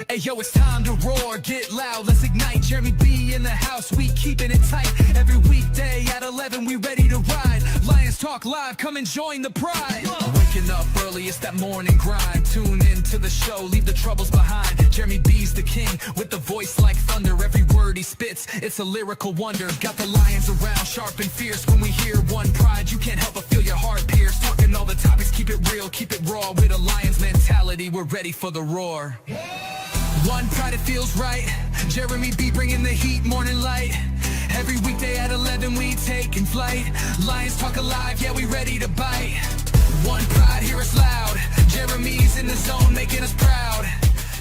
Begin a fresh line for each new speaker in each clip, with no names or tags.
Hey yo, it's time to roar, get loud, let's ignite. Jeremy B in the house, we keeping it tight. Every weekday at 11, we ready to ride. Lions Talk Live, come and join the pride. Waking up early, it's that morning grind. Tune in to the show, leave the troubles behind. Jeremy B's the king, with the voice like thunder. Every word he spits, it's a lyrical wonder. Got the lions around, sharp and fierce. When we hear one pride, you can't help but feel your heart pierce. Talking all the topics, keep it real, keep it raw. With a lion's mentality, we're ready for the roar. One pride, it feels right. Jeremy B bringing the heat, morning light. Every weekday at 11, we taking flight. Lions Talk Alive, yeah, we ready to bite. One pride, hear us loud. Jeremy's in the zone, making us proud.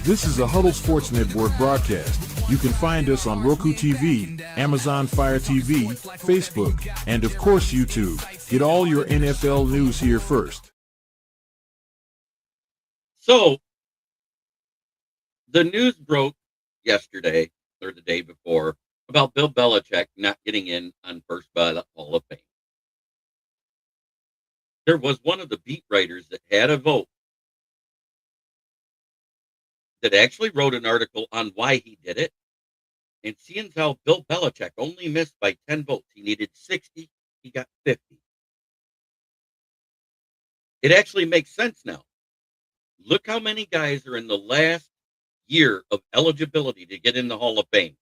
This is a Huddle Sports Network broadcast. You can find us on Roku TV, Amazon Fire TV, Facebook, and of course YouTube. Get all your NFL news here first.
So, the news broke yesterday, or the day before, about Bill Belichick not getting in on first ballot Hall of Fame. There was one of the beat writers that had a vote that actually wrote an article on why he did it. And seeing how Bill Belichick only missed by 10 votes, he needed 60, he got 50. It actually makes sense now. Look how many guys are in the last year of eligibility to get in the Hall of Fame.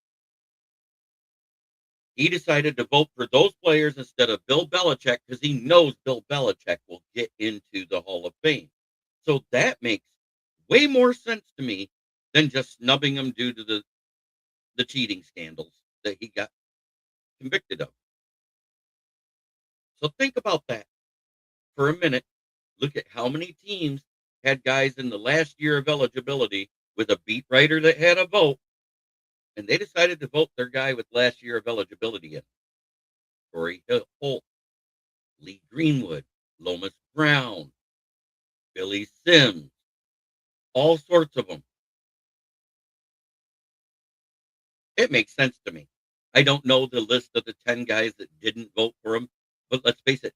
He decided to vote for those players instead of Bill Belichick because he knows Bill Belichick will get into the Hall of Fame. So that makes way more sense to me than just snubbing him due to the cheating scandals that he got convicted of. So think about that for a minute. Look at how many teams had guys in the last year of eligibility with a beat writer that had a vote, and they decided to vote their guy with last year of eligibility in. Corey Holt, Lee Greenwood, Lomas Brown, Billy Sims, all sorts of them. It makes sense to me. I don't know the list of the 10 guys that didn't vote for him, but let's face it,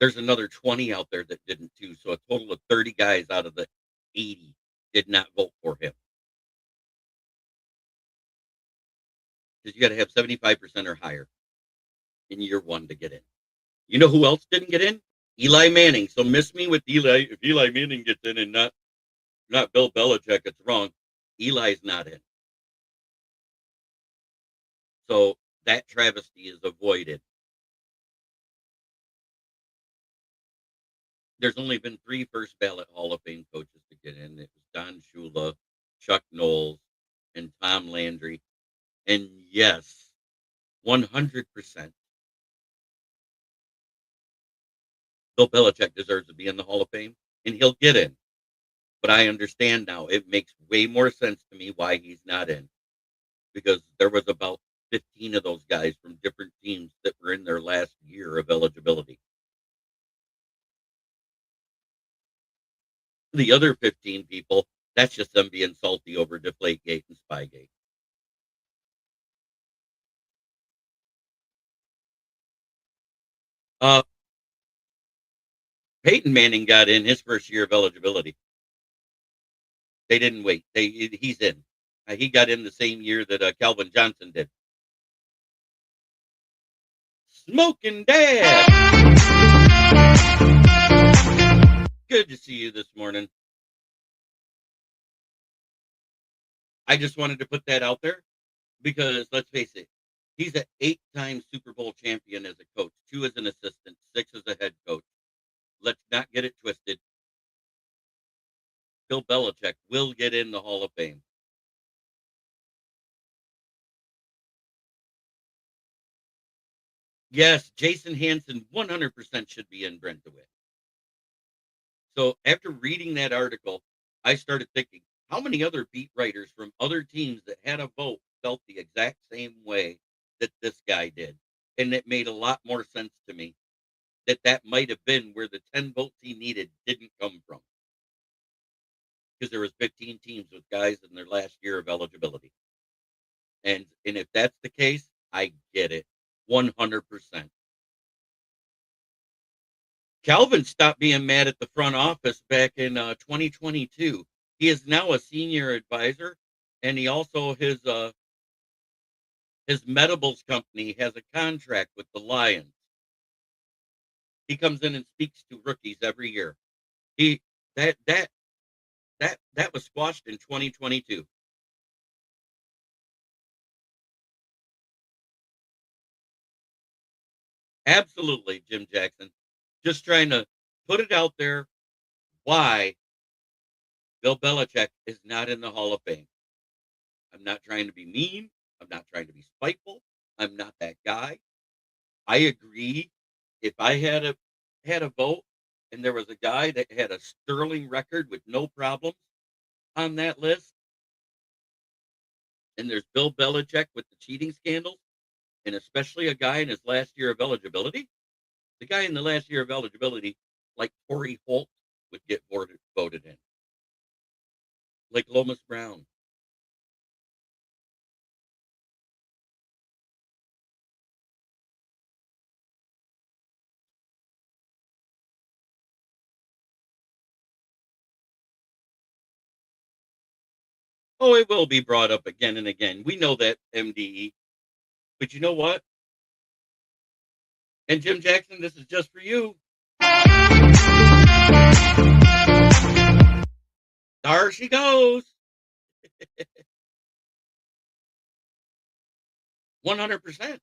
there's another 20 out there that didn't too. So a total of 30 guys out of the 80 did not vote for him. Because you got to have 75% or higher in year one to get in. You know who else didn't get in? Eli Manning. So miss me with Eli. If Eli Manning gets in and not Bill Belichick, it's wrong. Eli's not in. So that travesty is avoided. There's only been 3 first ballot Hall of Fame coaches to get in. It was Don Shula, Chuck Knowles, and Tom Landry. And yes, 100%. Bill Belichick deserves to be in the Hall of Fame, and he'll get in. But I understand now. It makes way more sense to me why he's not in. Because there was about 15 of those guys from different teams that were in their last year of eligibility. The other 15 people, that's just them being salty over Deflategate and Spygate. Peyton Manning got in his first year of eligibility. They didn't wait. He's in. He got in the same year that Calvin Johnson did. Smoking Dad! Good to see you this morning. I just wanted to put that out there because, let's face it, he's an 8-time Super Bowl champion as a coach, 2 as an assistant, 6 as a head coach. Let's not get it twisted. Bill Belichick will get in the Hall of Fame. Yes, Jason Hansen 100% should be in Brent DeWitt. So after reading that article, I started thinking, how many other beat writers from other teams that had a vote felt the exact same way that this guy did? And it made a lot more sense to me that might have been where the 10 votes he needed didn't come from. Because there was 15 teams with guys in their last year of eligibility. And if that's the case, I get it 100%. Calvin stopped being mad at the front office back in 2022. He is now a senior advisor and he also his medibles company has a contract with the Lions. He comes in and speaks to rookies every year. He that that that was squashed in 2022. Absolutely, Jim Jackson. Just trying to put it out there why Bill Belichick is not in the Hall of Fame. I'm not trying to be mean. I'm not trying to be spiteful. I'm not that guy. I agree. If I had a vote and there was a guy that had a sterling record with no problems on that list, and there's Bill Belichick with the cheating scandals, and especially a guy in his last year of eligibility, the guy in the last year of eligibility, like Torrey Holt, would get voted in, like Lomas Brown. Oh, it will be brought up again and again. We know that, MDE. But you know what? And Jim Jackson, this is just for you. There she goes. 100%.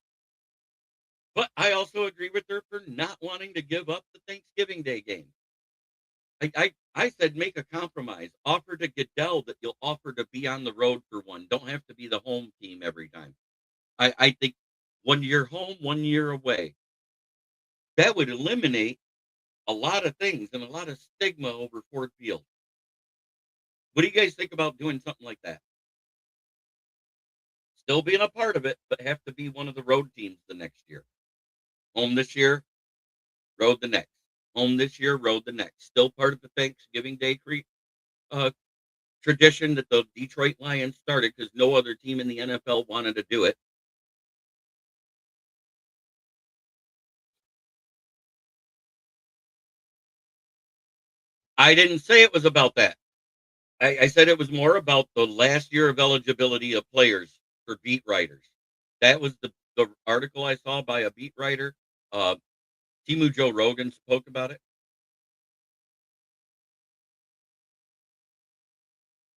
But I also agree with her for not wanting to give up the Thanksgiving Day game. I said make a compromise. Offer to Goodell that you'll offer to be on the road for one. Don't have to be the home team every time. I think 1 year home, 1 year away. That would eliminate a lot of things and a lot of stigma over Ford Field. What do you guys think about doing something like that? Still being a part of it, but have to be one of the road teams the next year. Home this year, road the next. Home this year, road the next. Still part of the Thanksgiving Day uh, tradition that the Detroit Lions started because no other team in the NFL wanted to do it. I didn't say it was about that. I said it was more about the last year of eligibility of players for beat writers. That was the article I saw by a beat writer. Uh, Timu Joe Rogan spoke about it.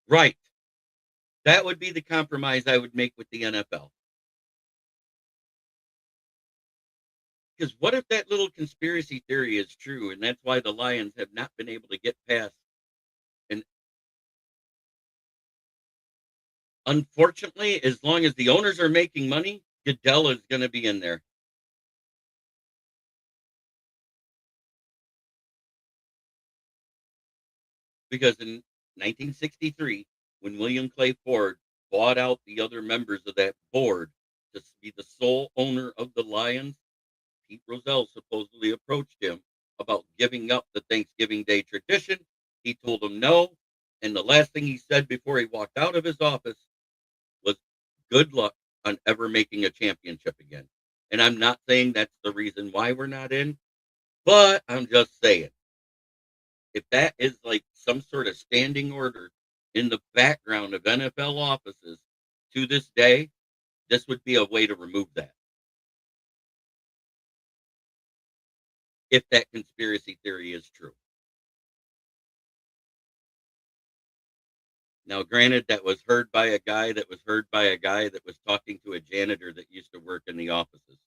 Right. That would be the compromise I would make with the NFL. Because what if that little conspiracy theory is true, and that's why the Lions have not been able to get past? And unfortunately, as long as the owners are making money, Goodell is going to be in there. Because in 1963, when William Clay Ford bought out the other members of that board to be the sole owner of the Lions, Pete Rozelle supposedly approached him about giving up the Thanksgiving Day tradition. He told him no. And the last thing he said before he walked out of his office was, good luck on ever making a championship again. And I'm not saying that's the reason why we're not in, but I'm just saying, if that is like some sort of standing order in the background of NFL offices to this day, this would be a way to remove that. If that conspiracy theory is true. Now, granted, that was heard by a guy that was heard by a guy that was talking to a janitor that used to work in the offices.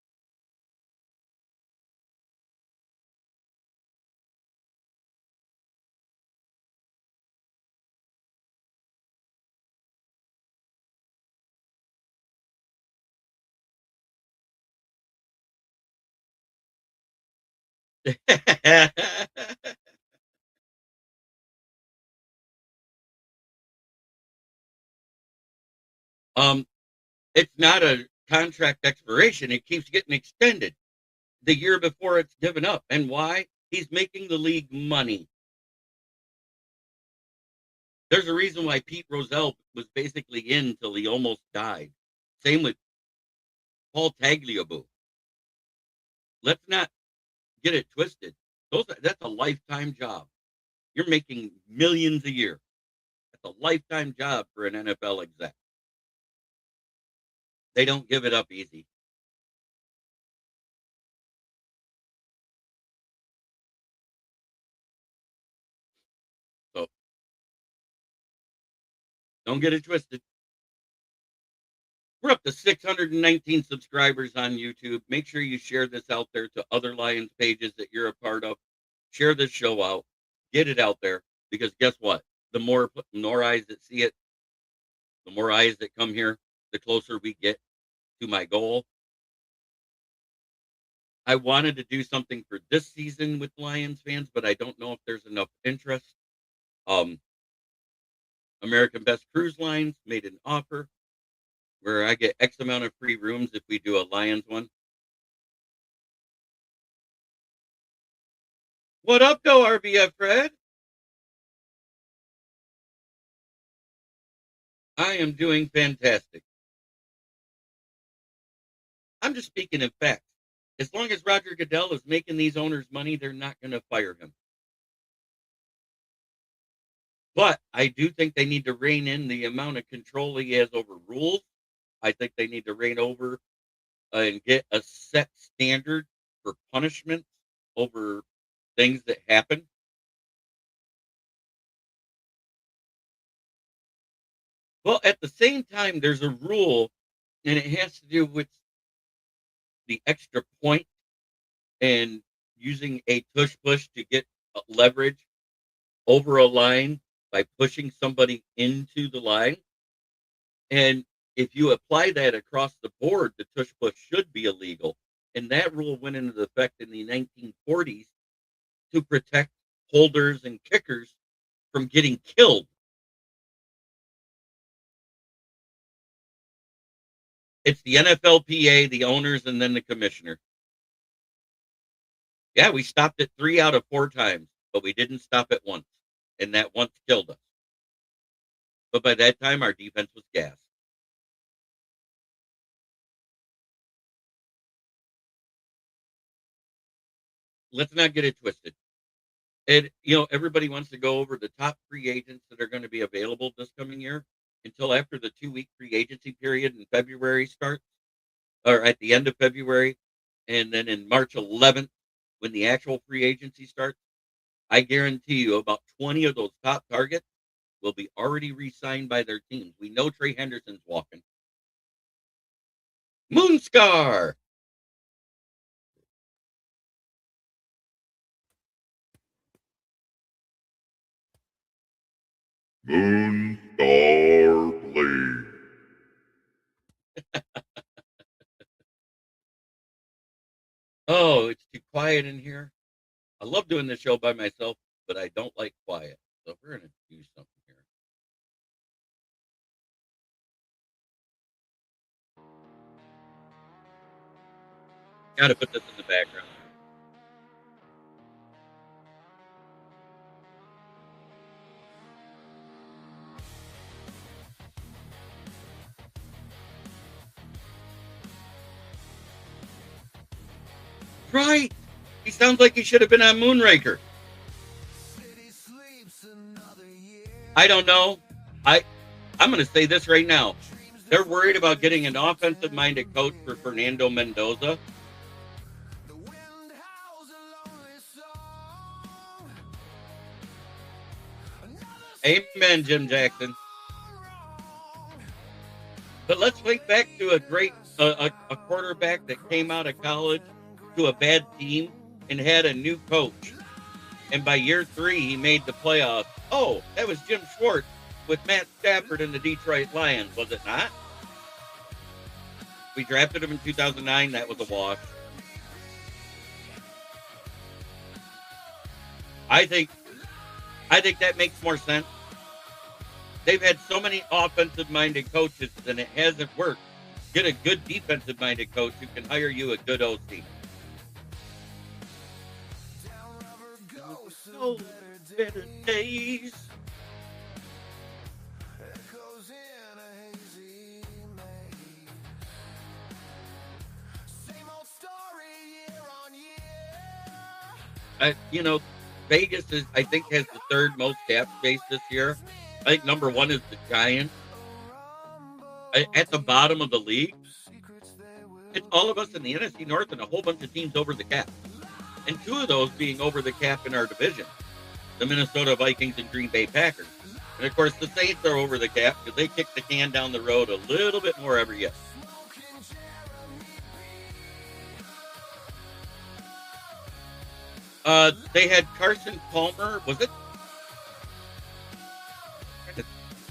um, it's not a contract expiration. It keeps getting extended the year before it's given up. And why? He's making the league money. There's a reason why Pete Rozelle was basically in till he almost died. Same with Paul Tagliabue. Let's not get it twisted. That's a lifetime job. You're making millions a year. That's a lifetime job for an NFL exec. They don't give it up easy. So don't get it twisted. We're up to 619 subscribers on YouTube. Make sure you share this out there to other Lions pages that you're a part of. Share this show out. Get it out there, because guess what? The more eyes that see it, the more eyes that come here, the closer we get to my goal. I wanted to do something for this season with Lions fans, but I don't know if there's enough interest. American Best Cruise Lines made an offer where I get X amount of free rooms if we do a Lions one. What up, though, RBF Fred? I am doing fantastic. I'm just speaking in facts. As long as Roger Goodell is making these owners money, they're not going to fire him. But I do think they need to rein in the amount of control he has over rules. I think they need to rein over and get a set standard for punishment over things that happen. Well, at the same time, there's a rule, and it has to do with the extra point and using a tush push to get leverage over a line by pushing somebody into the line. And if you apply that across the board, the tush push should be illegal. And that rule went into effect in the 1940s to protect holders and kickers from getting killed. It's the NFLPA, the owners, and then the commissioner. Yeah, we stopped it 3 out of 4 times, but we didn't stop it once. And that once killed us. But by that time, our defense was gassed. Let's not get it twisted. And, everybody wants to go over the top free agents that are going to be available this coming year until after the 2-week free agency period in February starts, or at the end of February. And then in March 11th, when the actual free agency starts, I guarantee you about 20 of those top targets will be already re-signed by their teams. We know Trey Henderson's walking. Moonscar!
Moonstar Blade.
Oh, it's too quiet in here. I love doing this show by myself, but I don't like quiet. So we're going to do something here. Got to put this in the background. Right. He sounds like he should have been on Moonraker. I don't know. I'm going to say this right now. They're worried about getting an offensive-minded coach for Fernando Mendoza. Amen, Jim Jackson. But let's think back to a great a quarterback that came out of college to a bad team and had a new coach. And by year 3, he made the playoffs. Oh, that was Jim Schwartz with Matt Stafford and the Detroit Lions, was it not? We drafted him in 2009. That was a wash. I think that makes more sense. They've had so many offensive-minded coaches, and it hasn't worked. Get a good defensive-minded coach who can hire you a good OC. No better days. Vegas I think has the 3rd most cap space this year. I think number 1 is the Giants. At the bottom of the league, It's all of us in the NFC North and a whole bunch of teams over the cap. And two of those being over the cap in our division, the Minnesota Vikings and Green Bay Packers. And of course, the Saints are over the cap because they kick the can down the road a little bit more every year. They had Carson Palmer. Was it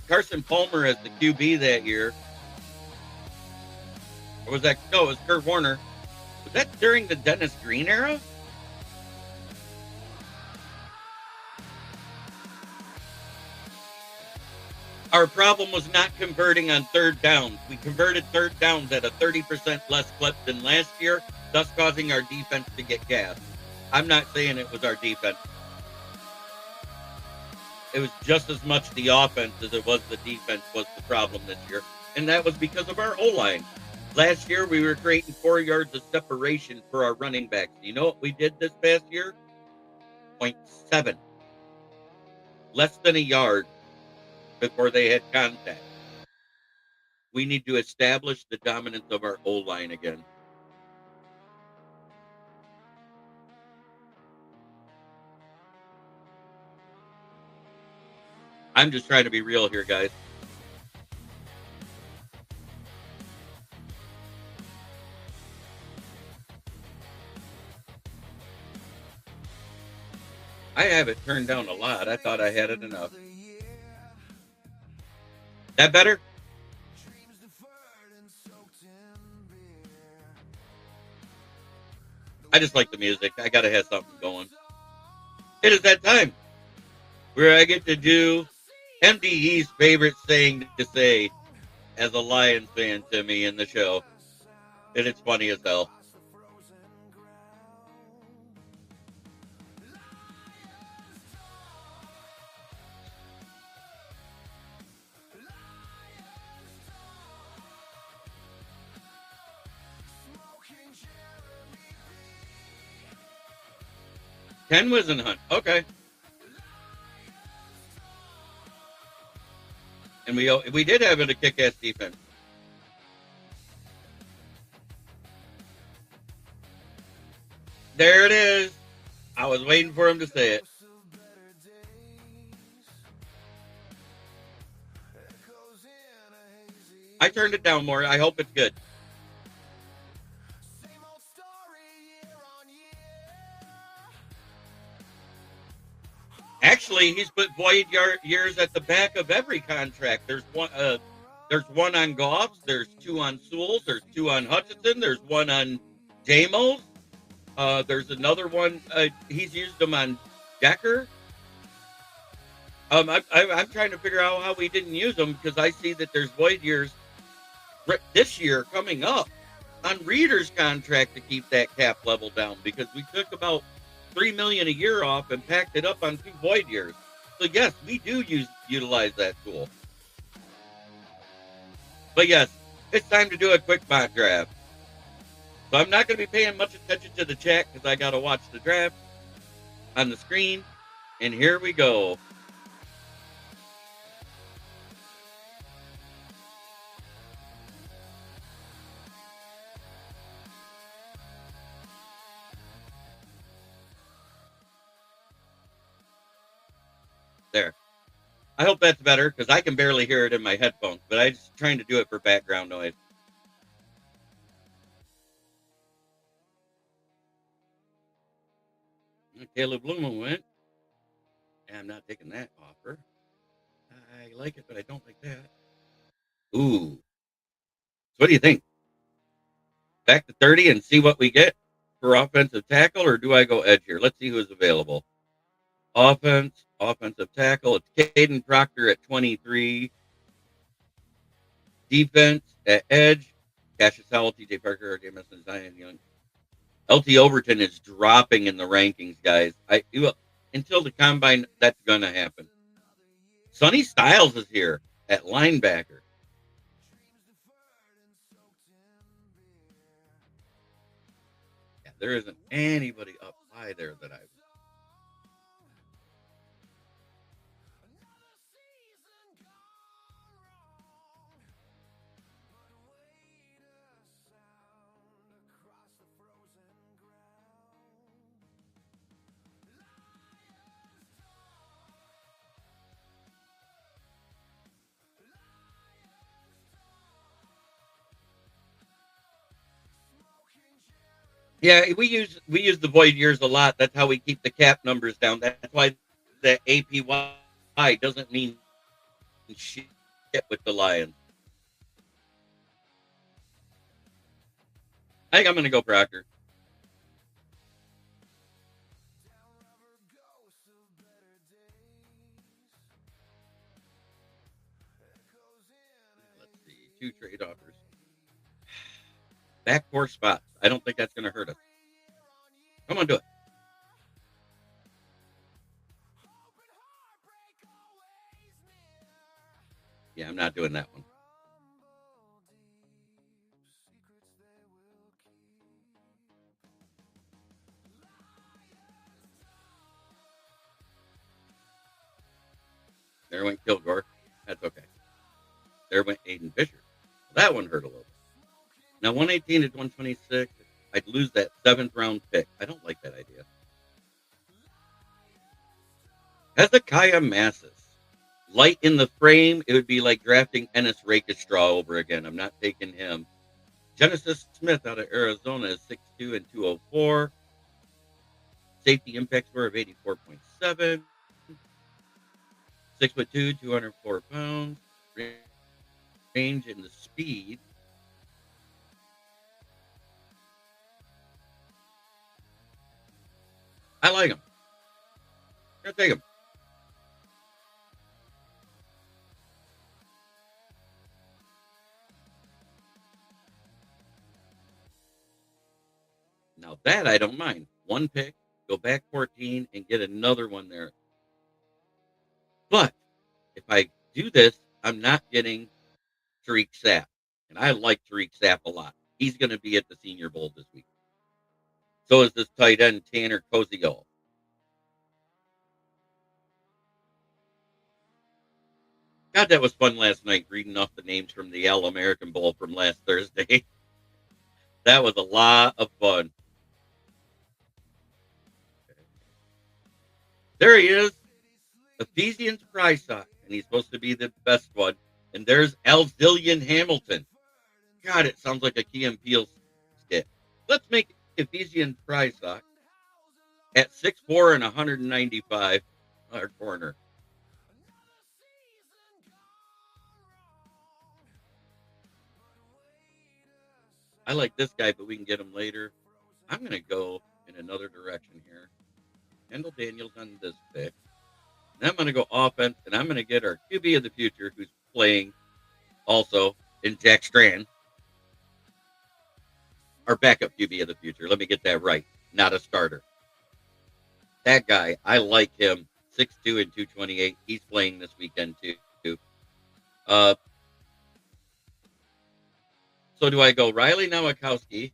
Carson Palmer as the QB that year? Or was that? No, it was Kurt Warner. Was that during the Dennis Green era? Our problem was not converting on third downs. We converted third downs at a 30% less clip than last year, thus causing our defense to get gassed. I'm not saying it was our defense. It was just as much the offense as it was the defense was the problem this year. And that was because of our O-line. Last year, we were creating 4 yards of separation for our running backs. You know what we did this past year? 0.7. Less than a yard before they had contact. We need to establish the dominance of our O-line again. I'm just trying to be real here, guys. I have it turned down a lot. I thought I had it enough. That better? I just like the music. I gotta have something going. It is that time where I get to do MDE's favorite thing to say as a Lions fan to me in the show. And it's funny as hell. Ken Wisenhunt. Okay. And we did have it a kick-ass defense. There it is. I was waiting for him to say it. I turned it down more. I hope it's good. Actually, he's put void years at the back of every contract. There's one on Goff's. There's 2 on Sewell's. There's 2 on Hutchinson. There's 1 on Jamos. There's another one. He's used them on Decker. I'm trying to figure out how we didn't use them because I see that there's void years this year coming up on Reeder's contract to keep that cap level down because we took about $3 million a year off and packed it up on 2 void years. So yes, we do utilize that tool. But yes, it's time to do a quick mock draft. So I'm not going to be paying much attention to the chat because I got to watch the draft on the screen. And here we go. There. I hope that's better because I can barely hear it in my headphones, but I'm just trying to do it for background noise. Caleb Lumen went. I'm not taking that offer. I like it, but I don't like that. Ooh. So what do you think? Back to 30 and see what we get for offensive tackle, or do I go edge here? Let's see who's available. Offensive tackle. It's Caden Proctor at 23. Defense at edge. Cassius Howell, TJ Parker, Jameson, Zion Young. LT Overton is dropping in the rankings, guys. Until the combine, that's going to happen. Sonny Styles is here at linebacker. Yeah, there isn't anybody up high there that I've. Yeah, we use the void years a lot. That's how we keep the cap numbers down. That's why the APY doesn't mean shit with the Lions. I think I'm going to go Proctor. Let's see, 2 trade offers. Back 4 spots. I don't think that's going to hurt us. Come on, do it. Yeah, I'm not doing that one. There went Kilgore. That's okay. There went Aiden Fisher. That one hurt a little. Now 118 to 126. I'd lose that 7th round pick. I don't like that idea. Hezekiah Massis. Light in the frame, it would be like drafting Ennis Rakestraw over again. I'm not taking him. Genesis Smith out of Arizona is 6'2 and 204. Safety impact score of 84.7. 6'2", 204 pounds. Range and the speed. I like him. I'm gonna take him. Now that I don't mind. One pick, go back 14, and get another one there. But if I do this, I'm not getting Tariq Sapp. And I like Tariq Sapp a lot. He's going to be at the Senior Bowl this week. So is this tight end, Tanner Koziol. God, that was fun last night, reading off the names from the All-American Bowl from last Thursday. That was a lot of fun. There he is, Ephesians Prysock, and he's supposed to be the best one. And there's Alzillian Hamilton. God, it sounds like a Key and Peele skit. Let's make Ephesians Prysock at 6'4" and 195 our corner. I like this guy, but we can get him later. I'm going to go in another direction here. Kendall Daniels on this pick. And I'm going to go offense, and I'm going to get our QB of the future, who's playing also in Jack Strand. Our backup QB of the future. Let me get that right. Not a starter. That guy, I like him. 6'2" and 228. He's playing this weekend too. So do I go Riley Nowakowski?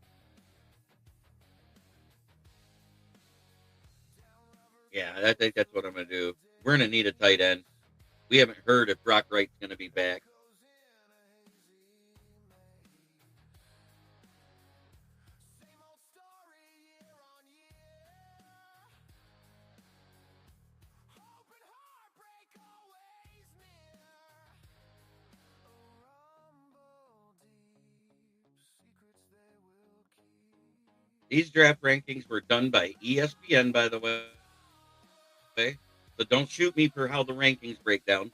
Yeah, I think that's what I'm going to do. We're going to need a tight end. We haven't heard if Brock Wright's going to be back. These draft rankings were done by ESPN, by the way. So don't shoot me for how the rankings break down.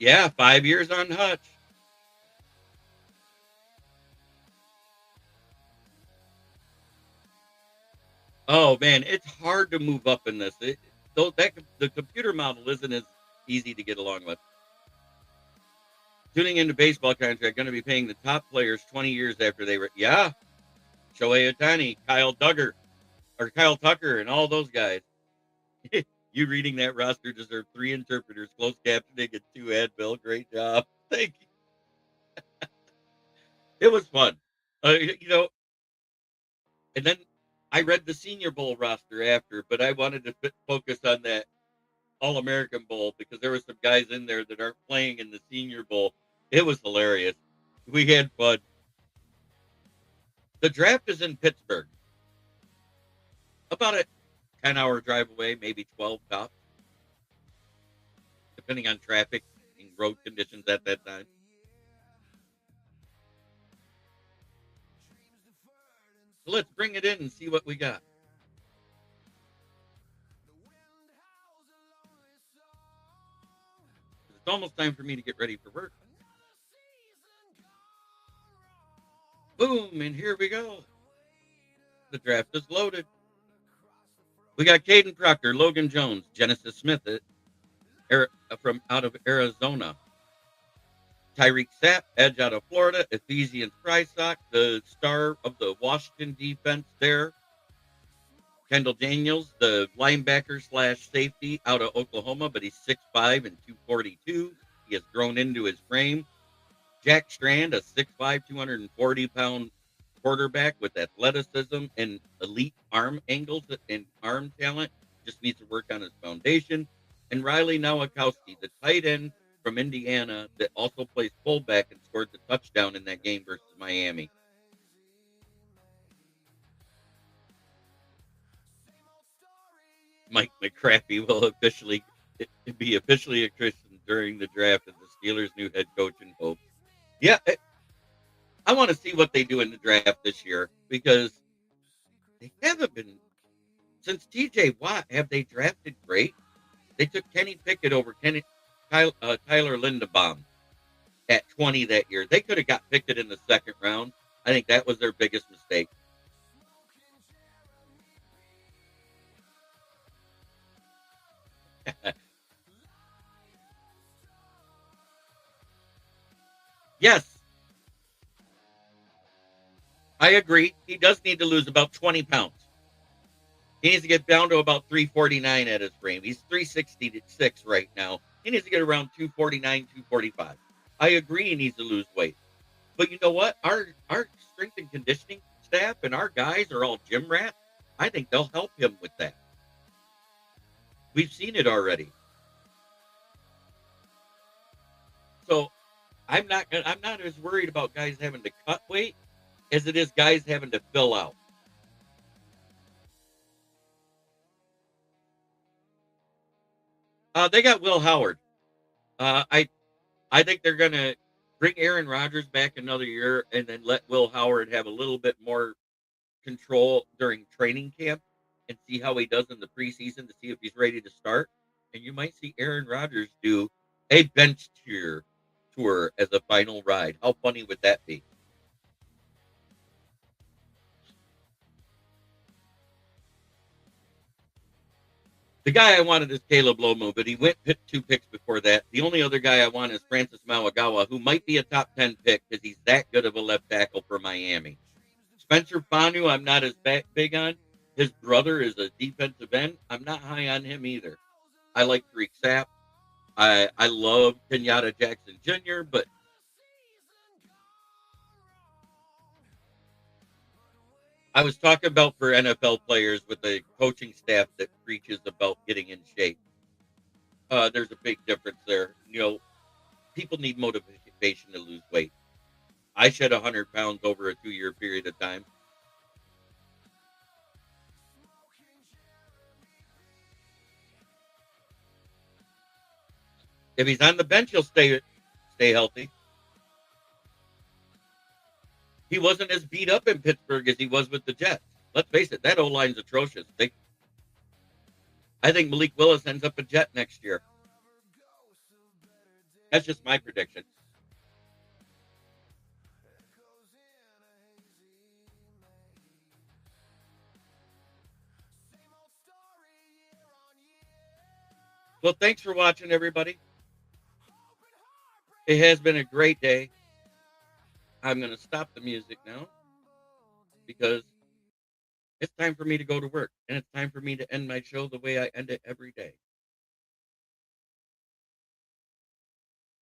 Yeah, 5 years on Hutch. Oh man, it's hard to move up in this. The computer model isn't as easy to get along with. Tuning into baseball contract, going to be paying the top players 20 years after they were. Yeah, Shohei Ohtani, Kyle Tucker, and all those guys. You reading that roster deserve 3 interpreters, closed captioning, and 2 Advil. Great job. Thank you. It was fun. You know, and then I read the Senior Bowl roster after, but I wanted to focus on that All-American Bowl because there were some guys in there that aren't playing in the Senior Bowl. It was hilarious. We had fun. The draft is in Pittsburgh, about a 10-hour drive away, maybe 12 tops, depending on traffic and road conditions at that time. So let's bring it in and see what we got. It's almost time for me to get ready for work. Boom, and here we go. The draft is loaded. We got Caden Proctor, Logan Jones, Genesis Smith from out of Arizona, Tyreek Sapp, edge out of Florida, Ephesians Prysock, the star of the Washington defense there, Kendall Daniels, the linebacker slash safety out of Oklahoma, but he's 6'5" and 242. He has grown into his frame. Jack Strand, a 6'5", 240-pound quarterback with athleticism and elite arm angles and arm talent. Just needs to work on his foundation. And Riley Nowakowski, the tight end from Indiana that also plays fullback and scored the touchdown in that game versus Miami. Mike McCrappy will be officially christened during the draft as the Steelers' new head coach in hope. Yeah, I want to see what they do in the draft this year because they haven't been since TJ Watt. Have they drafted great? They took Kenny Pickett over Tyler Linderbaum at 20 that year. They could have got Pickett in the second round. I think that was their biggest mistake. Yes, I agree. He does need to lose about 20 pounds. He needs to get down to about 349 at his frame. He's 366 right now. He needs to get around 249, 245. I agree he needs to lose weight. But you know what? Our strength and conditioning staff and our guys are all gym rats. I think they'll help him with that. We've seen it already. So I'm not as worried about guys having to cut weight as it is guys having to fill out. They got Will Howard. I think they're gonna bring Aaron Rodgers back another year and then let Will Howard have a little bit more control during training camp and see how he does in the preseason to see if he's ready to start. And you might see Aaron Rodgers do a bench tour as a final ride. How funny would that be? The guy I wanted is Caleb Lomu, but he went 2 picks before that. The only other guy I want is Francis Mauagawa, who might be a top 10 pick because he's that good of a left tackle for Miami. Spencer Fanu, I'm not as big on. His brother is a defensive end. I'm not high on him either. I like Tariq Sapp. I love Kenyatta Jackson Jr., but I was talking about for NFL players with a coaching staff that preaches about getting in shape. There's a big difference there. You know, people need motivation to lose weight. I shed 100 pounds over a 2-year period of time. If he's on the bench, he'll stay healthy. He wasn't as beat up in Pittsburgh as he was with the Jets. Let's face it, that O-line's atrocious. I think Malik Willis ends up a Jet next year. That's just my prediction. Well, thanks for watching, everybody. It has been a great day. I'm going to stop the music now because it's time for me to go to work, and it's time for me to end my show the way I end it every day.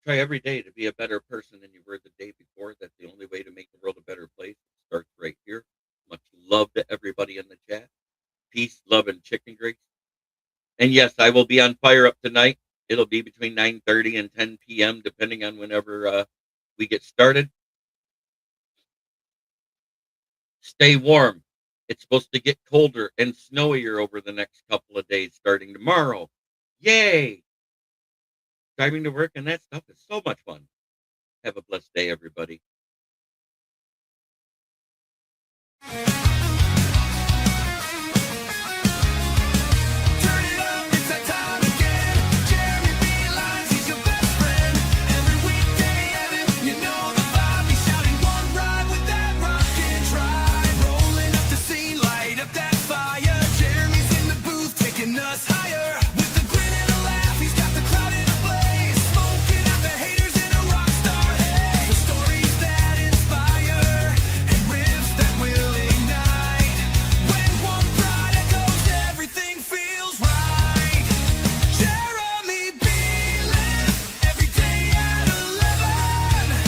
Try every day to be a better person than you were the day before. That's the only way to make the world a better place. It starts right here. Much love to everybody in the chat. And yes, I will be on Fire Up tonight. It'll be between 9:30 and 10 p.m., depending on whenever we get started. Stay warm. It's supposed to get colder and snowier over the next couple of days starting tomorrow. Yay! Driving to work and that stuff is so much fun. Have a blessed day, everybody.
Turn it up, it's that time again. Jeremy B. Lyons, he's your best friend. Every weekday, Evan, you know the vibe. He's shouting one ride with that rockin' drive. Rolling up the scene, light up that fire. Jeremy's in the booth, taking us higher. With a grin and a laugh, he's got the crowd in a blaze. Smoking out the haters in a rock star haze. The stories that inspire and riffs that will ignite. When one pride echoes, everything feels right. Jeremy B. Lyons, every day at 11.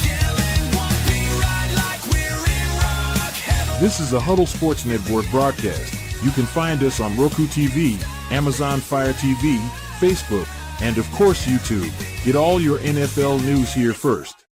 Yelling one B ride like we're in rock heaven.
This is a Huddle Sports Network broadcast. You can find us on Roku TV, Amazon Fire TV, Facebook, and of course YouTube. Get all your NFL news here first.